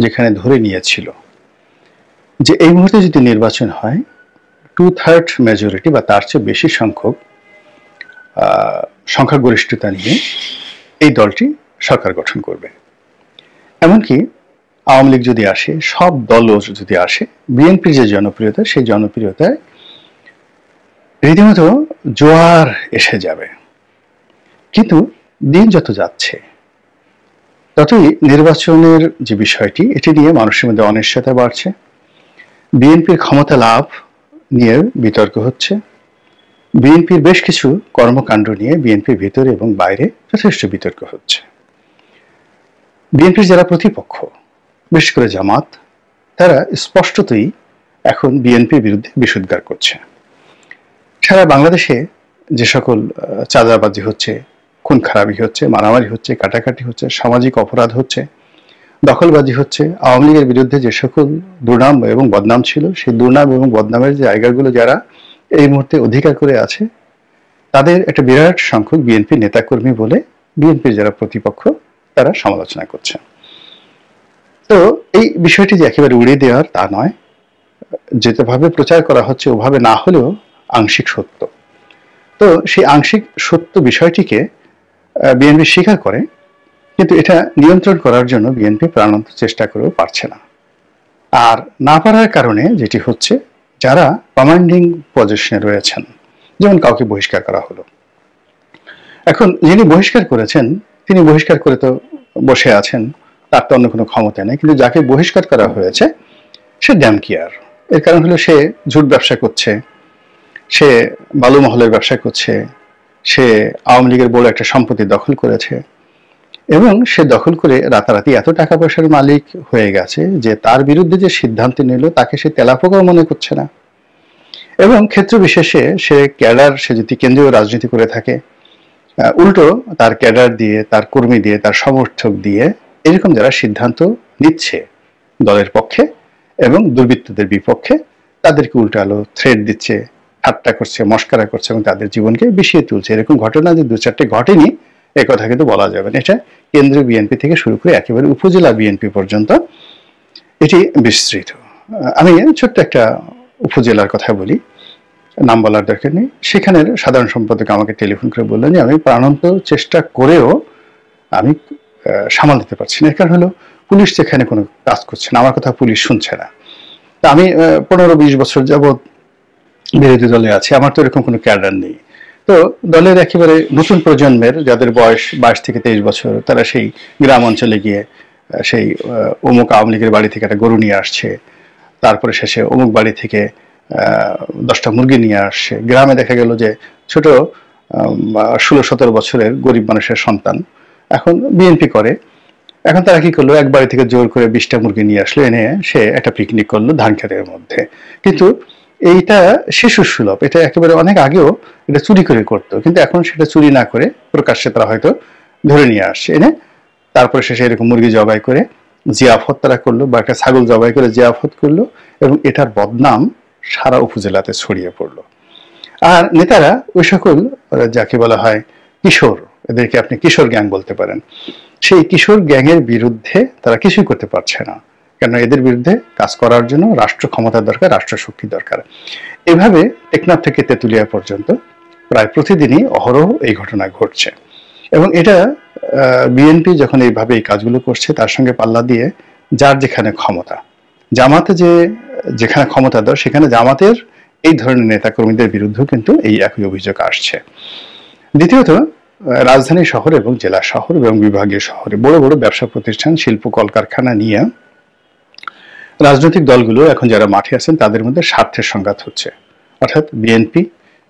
যেখানে ধরে নিয়েছিল যে এই মুহূর্তে যদি নির্বাচন হয় 2/3 মেজরিটি বা তার চেয়ে বেশি সংখ্যক সংখ্যাগরিষ্ঠতা নিয়ে এই দলটি সরকার গঠন করবে। এমনকি আওয়ামী লীগ যদি আসে, সব দলও যদি আসে, বিএনপির যে জনপ্রিয়তা সেই জনপ্রিয়তায় রীতিমতো জোয়ার এসে যাবে। কিন্তু দিন যত যাচ্ছে ততই নির্বাচনের যে বিষয়টি এটি নিয়ে মানুষের মধ্যে অনিশ্চয়তা বাড়ছে। বিএনপির ক্ষমতা লাভ নিয়ে বিতর্ক হচ্ছে। বিএনপির বেশ কিছু কর্মকাণ্ড নিয়ে বিএনপির ভিতরে এবং বাইরে যথেষ্ট বিতর্ক হচ্ছে। বিএনপির যারা প্রতিপক্ষ, বিশেষ করে জামাত, তারা স্পষ্টতই এখন বিএনপির বিরুদ্ধে বিষোদ্গার করছে। সারা বাংলাদেশে যে সকল চাঁদাবাজি হচ্ছে, খুন খারাপি হচ্ছে, মারামারি হচ্ছে, কাটাকাটি হচ্ছে, সামাজিক অপরাধ হচ্ছে, দখলবাজি হচ্ছে, আওয়ামী লীগের বিরুদ্ধে যে সকল দুর্নাম এবং বদনাম ছিল সেই দুর্নাম এবং বদনামের জায়গাগুলো যারা এই মুহূর্তে অধিকার করে আছে তাদের একটা বিরাট সংখ্যক বিএনপি নেতাকর্মী বলে বিএনপির যারা প্রতিপক্ষ তারা সমালোচনা করছে। তো এই বিষয়টি যে একেবারে উড়িয়ে দেওয়ার তা নয়, যেভাবে প্রচার করা হচ্ছে ওভাবে না হলেও আংশিক সত্য। তো সেই আংশিক সত্য বিষয়টিকে বিএনপি স্বীকার করে, কিন্তু এটা নিয়ন্ত্রণ করার জন্য বিএনপি প্রাণান্ত চেষ্টা করেও পারছে না। আর না পারার কারণে যেটি হচ্ছে, যারা কমান্ডিং পজিশনে রয়েছেন, যেমন কাউকে বহিষ্কার করা হলো, এখন যিনি বহিষ্কার করেছেন তিনি বহিষ্কার করে তো বসে আছেন, তার তো অন্য কোনো ক্ষমতা নেই, কিন্তু যাকে বহিষ্কার করা হয়েছে সে ড্যাম কেয়ার। এর কারণ হলো সে ঝুট ব্যবসা করছে, সে বালু মহলের ব্যবসা করছে, সে আওয়ামী লীগের বড় একটা সম্পত্তি দখল করেছে এবং সে দখল করে রাতারাতি এত টাকা পয়সার মালিক হয়ে গেছে যে তার বিরুদ্ধে যে সিদ্ধান্ত নিল তাকে সে তেলাপোকাও মনে করছে না। এবং ক্ষেত্র বিশেষে সে ক্যাডার, সে যদি কেন্দ্রীয় রাজনীতি করে থাকে, উল্টো তার ক্যাডার দিয়ে, তার কর্মী দিয়ে, তার সমর্থক দিয়ে এরকম যারা সিদ্ধান্ত নিচ্ছে দলের পক্ষে এবং দুর্বৃত্তদের বিপক্ষে, তাদেরকে উল্টালো থ্রেট দিচ্ছে, ঠাট্টা করছে, মস্করা করছে এবং তাদের জীবনকে বিষিয়ে তুলছে। এরকম ঘটনা যে দু চারটে ঘটেনি এ কথা কিন্তু বলা যাবে না। এটা কেন্দ্রীয় বিএনপি থেকে শুরু করে একেবারে উপজেলা বিএনপি পর্যন্ত এটি বিস্তৃত। আমি ছোট্ট একটা উপজেলার কথা বলি, নাম বলার দরকার নেই। সেখানের সাধারণ সম্পাদক আমাকে টেলিফোন করে বললেন যে আমি প্রাণান্ত চেষ্টা করেও আমি সামাল দিতে পারছি না। এর কারণ হলো পুলিশ যেখানে কোনো কাজ করছে না, আমার কথা পুলিশ শুনছে না। তা আমি 15-20 বছর যাবৎ বিরোধী দলে আছি, আমার তো এরকম কোনো ক্যাডার নেই। তো দলের একেবারে নতুন প্রজন্মের যাদের বয়স 22 থেকে 23 বছর, তারা সেই গ্রাম অঞ্চলে গিয়ে সেই অমুক আওয়ামী লীগের বাড়ি থেকে একটা গরু নিয়ে আসছে, তারপরে শেষে অমুক বাড়ি থেকে 10টা মুরগি নিয়ে আসছে। গ্রামে দেখা গেল যে ছোট 16-17 বছরের গরিব মানুষের সন্তান এখন বিএনপি করে। এখন তারা কি করলো, এক বাড়ি থেকে জোর করে 20টা মুরগি নিয়ে আসলো, এনে সে একটা পিকনিক করলো ধান খেতের মধ্যে। কিন্তু এইটা শিশু সুলভ, এটা একেবারে অনেক আগেও এটা চুরি করে করতো, কিন্তু এখন সেটা চুরি না করে প্রকাশ্যে তারা হয়তো ধরে নিয়ে আসছে এনে, তারপরে শেষে এরকম মুরগি জবাই করে জিয়াফত তারা করলো, বা একটা ছাগল জবাই করে জিয়াফত করলো, এবং এটার বদনাম সারা উপজেলাতে ছড়িয়ে পড়লো। আর নেতারা ওই সকল যাকে বলা হয় কিশোর, এদেরকে আপনি কিশোর গ্যাং বলতে পারেন, সেই কিশোর গ্যাংয়ের বিরুদ্ধে তারা কিছুই করতে পারছে না, কেন এদের বিরুদ্ধে কাজ করার জন্য রাষ্ট্র ক্ষমতা দরকার, রাষ্ট্র শক্তি দরকার। এভাবে টেকনাফ থেকে তেঁতুলিয়া পর্যন্ত প্রায় প্রতিদিনই অহরহ এই ঘটনা ঘটছে। এবং এটা বিএনপি যখন এইভাবে এই কাজগুলো করছে, তার সঙ্গে পাল্লা দিয়ে যার যেখানে ক্ষমতা, জামাতে যেখানে ক্ষমতা দেয় সেখানে জামাতের এই ধরনের নেতাকর্মীদের বিরুদ্ধেও কিন্তু এই একই অভিযোগ আসছে। দ্বিতীয়ত, রাজধানী শহর এবং জেলা শহর এবং বিভাগীয় শহরে বড় বড় ব্যবসা প্রতিষ্ঠান, শিল্প কলকারখানা নিয়ে রাজনৈতিক দলগুলো এখন যারা মাঠে আছেন তাদের মধ্যে স্বার্থের সংঘাত হচ্ছে, অর্থাৎ বিএনপি,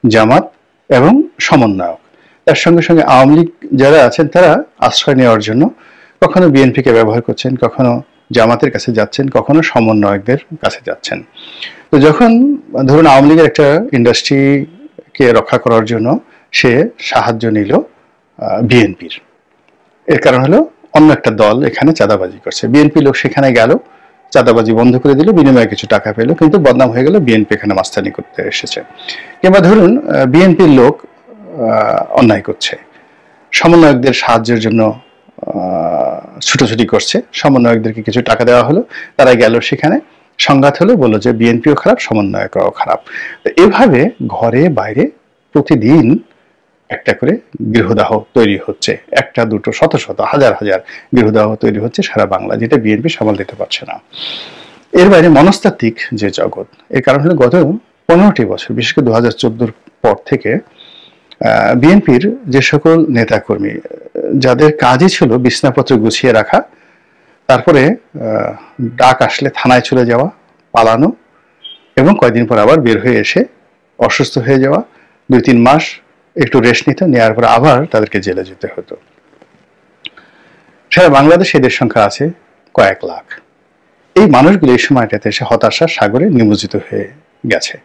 জামাত এবং সমন্বয়ক। তার সঙ্গে সঙ্গে আওয়ামী লীগ যারা আছেন তারা আশ্রয় নেওয়ার জন্য কখনো বিএনপিকে ব্যবহার করছেন, কখনো জামাতের কাছে যাচ্ছেন, কখনো সমন্বয়কদের কাছে যাচ্ছেন। তো যখন ধরুন আওয়ামী লীগের একটা ইন্ডাস্ট্রিকে রক্ষা করার জন্য সে সাহায্য নিল বিএনপির, এর কারণ হলো অন্য একটা দল এখানে চাঁদাবাজি করছে, বিএনপি লোক সেখানে গেল, চাঁদাবাজি বন্ধ করে দিল, বিনিময়ে কিছু টাকা পেল, কিন্তু বদনাম হয়ে গেল বিএনপি এখানে মাস্তানি করতে এসেছে। কিংবা ধরুন বিএনপির লোক অন্যায় করছে, সমন্বয়কদের সাহায্যের জন্য ছুটোছুটি করছে, সমন্বয়কদেরকে কিছু টাকা দেওয়া হলো, তারা গেল সেখানে, সংঘাত হলো, বললো যে বিএনপিও খারাপ, সমন্বয়করাও খারাপ। তো এভাবে ঘরে বাইরে প্রতিদিন একটা করে গৃহদাহ তৈরি হচ্ছে, একটা দুটো শত শত হাজার হাজার গৃহদাহ তৈরি হচ্ছে সারা বাংলা, যেটা বিএনপি সামাল দিতে পারছে না। এর বাইরে মনস্তাত্ত্বিক যে জগৎ, এর কারণ হলো গত 15টি বছর, বিশেষ করে 2014 পর থেকে বিএনপির যে সকল নেতাকর্মী যাদের কাজই ছিল বিছনাপত্র গুছিয়ে রাখা, তারপরে ডাক আসলে থানায় চলে যাওয়া, পালানো, এবং কয়েকদিন পর আবার বের হয়ে এসে অসুস্থ হয়ে যাওয়া, 2-3 মাস একটু রেস্ট নিতে, নেওয়ার পর আবার তাদেরকে জেলে যেতে হতো। সারা বাংলাদেশে এদের সংখ্যা আছে কয়েক লাখ। এই মানুষগুলো এই সময়টাতে এসে হতাশার সাগরে নিমজ্জিত হয়ে গেছে।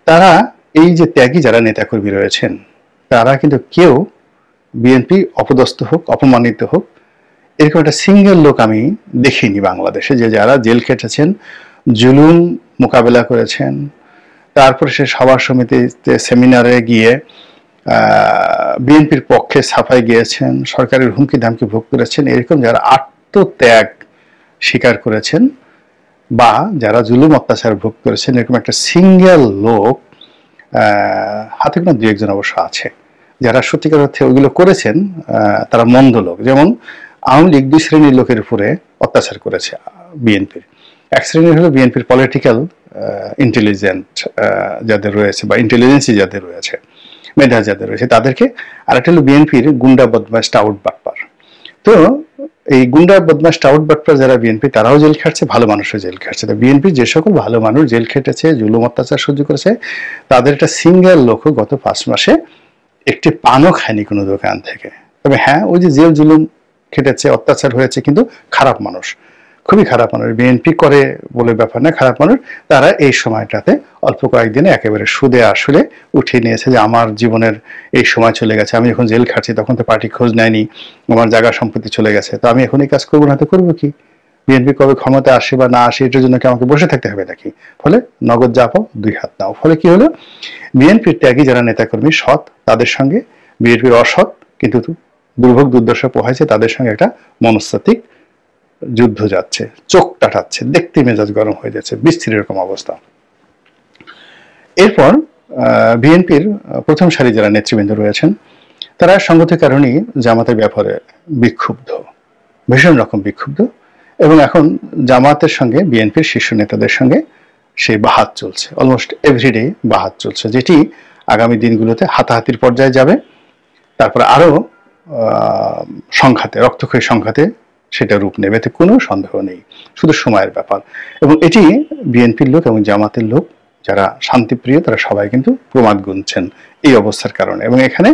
তারা এই যে ত্যাগী যারা নেতাকর্মী রয়েছেন, তারা কিন্তু কেউ বিএনপি অপদস্থ হোক, অপমানিত হোক, এরকম একটা সিঙ্গেল লোক আমি দেখিনি বাংলাদেশে, যে যারা জেল খেটেছেন, জুলুম মোকাবেলা করেছেন, তারপরে সে সভা সমিতিতে সেমিনারে গিয়ে বিএনপির পক্ষে ছাপায় গিয়েছেন, সরকারের হুমকি ধামকি ভোগ করেছেন, এরকম যারা আত্মত্যাগ স্বীকার করেছেন বা যারা জুলুম অত্যাচার ভোগ করেছেন, এরকম একটা সিঙ্গেল লোক হাতে গোনা 2-1 অবশ্য আছে যারা সত্যিকার অর্থে ওইগুলো করেছেন। তারা মন্দ লোক, যেমন আওয়ামী লীগ 2 শ্রেণীর লোকের উপরে অত্যাচার করেছে বিএনপির। এক শ্রেণীর হলো বিএনপির পলিটিক্যাল ইন্টেলিজেন্ট যাদের রয়েছে, বা ইন্টেলিজেন্সি যাদের রয়েছে, মেধা যাদের রয়েছে তাদেরকে, আর একটা হলো বিএনপির গুন্ডা বদমাশ টাউট বাটপার। তো এই গুন্ডা বদমাশ টাউট বাটপার যারা বিএনপি, তারাও জেল খাটছে, ভালো মানুষও জেল খাটছে। তো বিএনপির যে সকল ভালো মানুষ জেল খেটেছে, জুলুম অত্যাচার সহ্য করেছে, তাদের একটা সিঙ্গেল লোকও গত 5 মাসে একটি পানও খায়নি কোনো দোকান থেকে। তবে হ্যাঁ, ওই যে জেল জুলুম খেটেছে, অত্যাচার হয়েছে, কিন্তু খারাপ মানুষ, খুবই খারাপ মানুষ। বিএনপি করে বলে ব্যাপার না, খারাপ মানুষ। তারা এই সময়টাতে অল্প কয়েকদিনে একেবারে সুদে আসলে উঠিয়ে নিয়েছে যে আমার জীবনের এই সময় চলে গেছে, আমি যখন জেল খাচ্ছি তখন তো পার্টি খোঁজ নেয়নি, আমার জায়গা সম্পত্তি চলে গেছে, তো আমি এখন এই কাজ করবো না, তো করবো কি? বিএনপি কবে ক্ষমতা আসে বা না আসে এটার জন্য কি আমাকে বসে থাকতে হবে নাকি? ফলে নগদ যা পাও 2 হাত নাও। ফলে কি হলো, বিএনপির ত্যাগী যারা নেতাকর্মী সৎ, তাদের সঙ্গে বিএনপির অসৎ কিন্তু দুর্ভোগ দুর্দশা পোহাইছে, তাদের সঙ্গে একটা মনস্তাত্ত্বিক যুদ্ধ যাচ্ছে, চোখ টাটাচ্ছে, দেখতে মেজাজ গরম হয়ে যাচ্ছে, বিস্তৃত এরকম অবস্থা। এরপর বিএনপির প্রথম সারি যারা নেতৃবৃন্দ রয়েছেন, তারা সংগত কারণেই জামাতের ব্যাপারে বিক্ষুব্ধ, ভীষণ রকম বিক্ষুব্ধ, এবং এখন জামাতের সঙ্গে বিএনপির শীর্ষ নেতাদের সঙ্গে সেই বাহাত চলছে, অলমোস্ট এভরিডে বাহাত চলছে, যেটি আগামী দিনগুলোতে হাতাহাতির পর্যায়ে যাবে। তারপরে আরো সংঘাতে, রক্তক্ষয়ী সংঘাতে সেটা রূপ নেবে, এতে কোনো সন্দেহ নেই, শুধু সময়ের ব্যাপার। এবং এটি বিএনপির লোক এবং জামাতের লোক যারা শান্তিপ্রিয়, তারা সবাই কিন্তু প্রমাদ গুনছেন এই অবস্থার কারণে। এবং এখানে